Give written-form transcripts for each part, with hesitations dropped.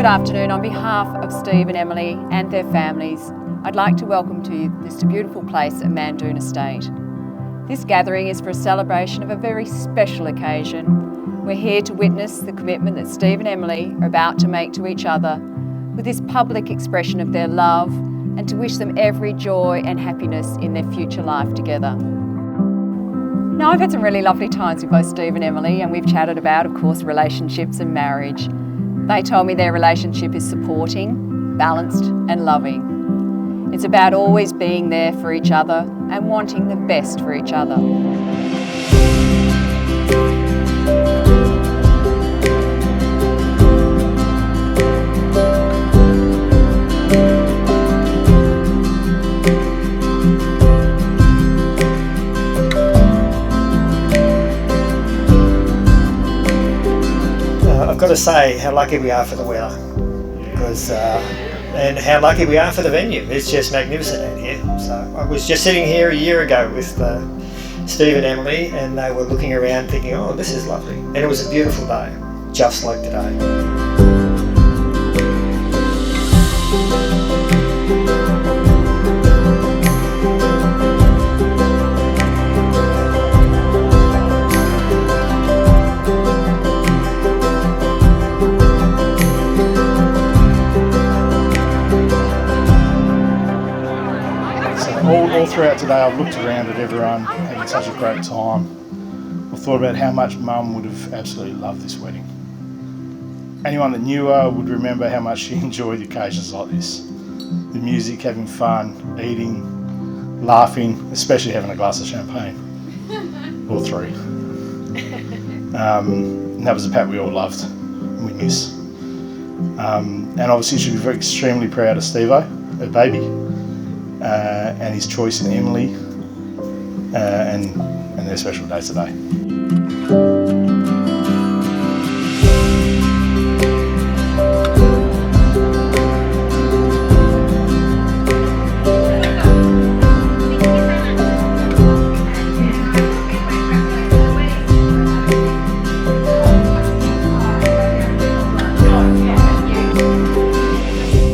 Good afternoon. On behalf of Steve and Emily and their families, I'd like to welcome to you this beautiful place at Mandoon Estate. This gathering is for a celebration of a very special occasion. We're here to witness the commitment that Steve and Emily are about to make to each other with this public expression of their love, and to wish them every joy and happiness in their future life together. Now, I've had some really lovely times with both Steve and Emily, and we've chatted about, of course, relationships and marriage. They told me their relationship is supporting, balanced and loving. It's about always being there for each other and wanting the best for each other. I've got to say how lucky we are for the weather, because and how lucky we are for the venue. It's just magnificent out here. So I was just sitting here a year ago with Steve and Emily, and they were looking around thinking, oh, this is lovely. And it was a beautiful day, just like today. All throughout today I've looked around at everyone having such a great time. I've thought about how much Mum would have absolutely loved this wedding. Anyone that knew her would remember how much she enjoyed occasions like this. The music, having fun, eating, laughing, especially having a glass of champagne. Or three. And that was a pat we all loved and we miss. And obviously she'll be very extremely proud of Steve-O, her baby. And his choice in Emily, and their special day today.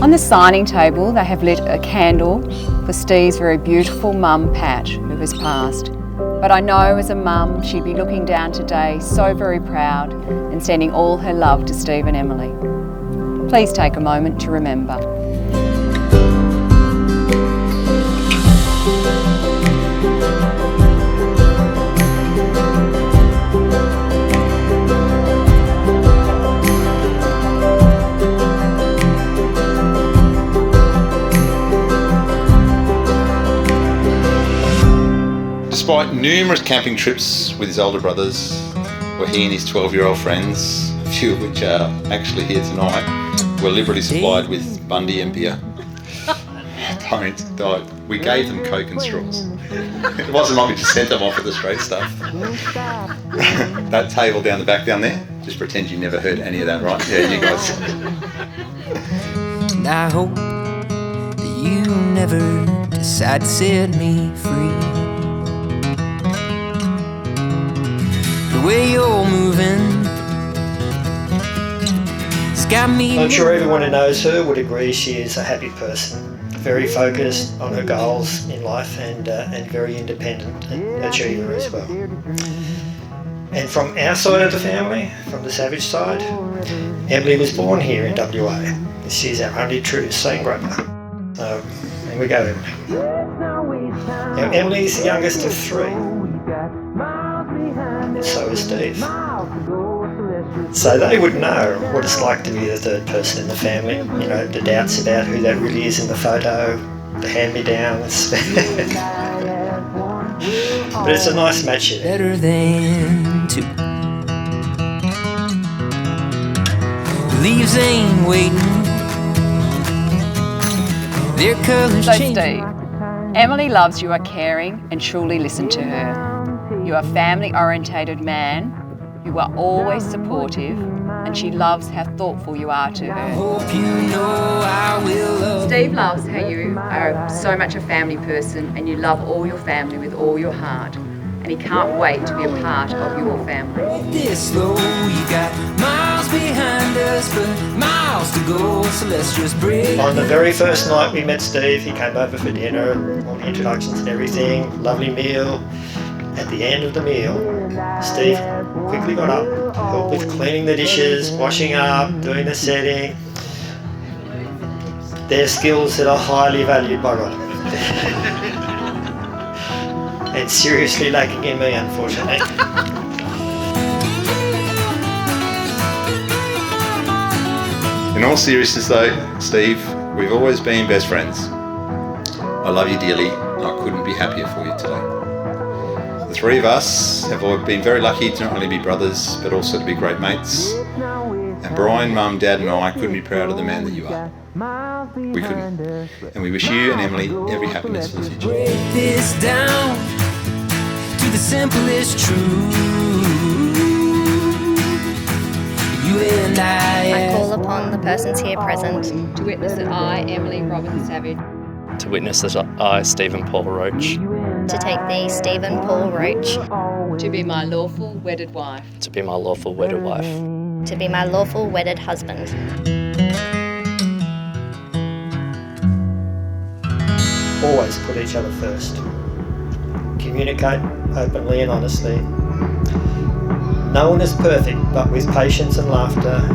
On the signing table, they have lit a candle for Steve's very beautiful mum, Pat, who has passed. But I know as a mum, she'd be looking down today so very proud and sending all her love to Steve and Emily. Please take a moment to remember. Despite numerous camping trips with his older brothers, where he and his 12-year-old friends, a few of which are actually here tonight, were liberally supplied with Bundy and beer. Don't. We gave them Coke and straws. It wasn't like we just sent them off with the straight stuff. That table down the back down there, just pretend you never heard any of that, right? Yeah, you guys. And I hope that you never decide to set me free. The way you're moving, it's got me. I'm sure everyone who knows her would agree she is a happy person, very focused on her goals in life, and very independent achiever as well. And from our side of the family, from the Savage side, Emily was born here in WA. She's our only true scene-grabber. So, here we go, Emily. Now, Emily's the youngest of three. And so is Steve. So they would know what it's like to be the third person in the family. You know, the doubts about who that really is in the photo, the hand-me-downs. But it's a nice match here. Better than two. Leaves ain't waiting. Their colors So change. Steve, Emily loves you are caring and truly listen to her. You are a family-orientated man. You are always supportive, and she loves how thoughtful you are to her. Hope you know I will love. Steve loves how you are so much a family person and you love all your family with all your heart. And he can't wait to be a part of your family. This slow, you got miles behind us, but miles to go, so let's just break. On the very first night we met Steve, he came over for dinner, all the introductions and everything, lovely meal. At the end of the meal, Steve quickly got up, helped with cleaning the dishes, washing up, doing the setting. They're skills that are highly valued by Rod. And seriously lacking in me, unfortunately. In all seriousness though, Steve, we've always been best friends. I love you dearly, and I couldn't be happier for you today. The three of us have been very lucky to not only be brothers, but also to be great mates. And Brian, Mum, Dad and I couldn't be prouder of the man that you are. We couldn't. And we wish you and Emily every happiness for the future. Break this down to the simplest truth. You and I call upon the persons here present To witness that I, Emily Robin Savage, To witness that I, Stephen Paul Roach, to take thee, Stephen Paul Roach, to be my lawful wedded wife, to be my lawful wedded wife, to be my lawful wedded husband. Always put each other first. Communicate openly and honestly. No one is perfect, but with patience and laughter,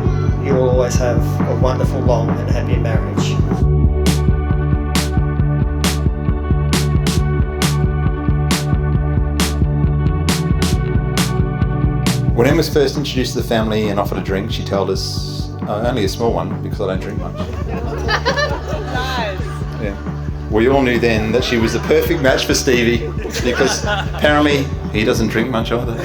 you will always have a wonderful, long and happy marriage. When Em was first introduced to the family and offered a drink, she told us, only a small one, because I don't drink much. Yeah. We all knew then that she was the perfect match for Stevie, because apparently he doesn't drink much either.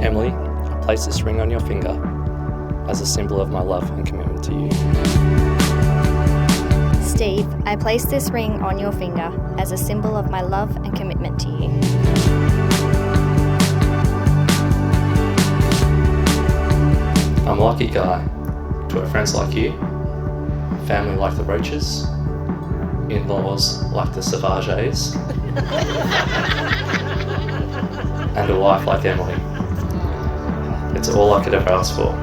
Emily, I place this ring on your finger as a symbol of my love and commitment to you. Steve, I place this ring on your finger as a symbol of my love and commitment to you. I'm a lucky guy to have friends like you, family like the Roaches, in-laws like the Savages, and a wife like Emily. It's all I could ever ask for.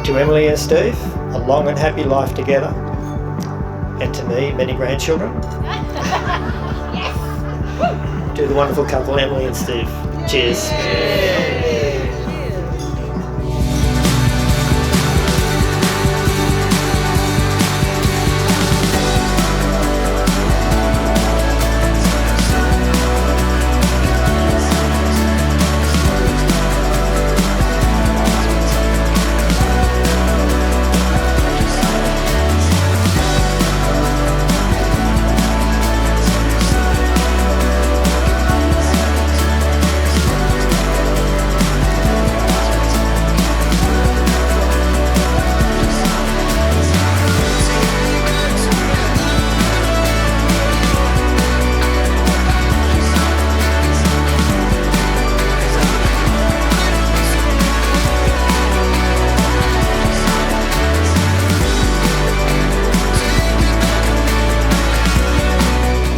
To Emily and Steve, a long and happy life together. And to me, many grandchildren. To the wonderful couple, Emily and Steve. Cheers.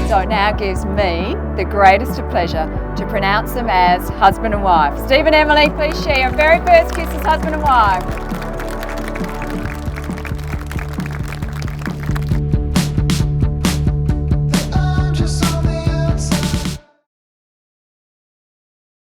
So it now gives me the greatest of pleasure to pronounce them as husband and wife. Steve and Emily, please share your very first kiss as husband and wife.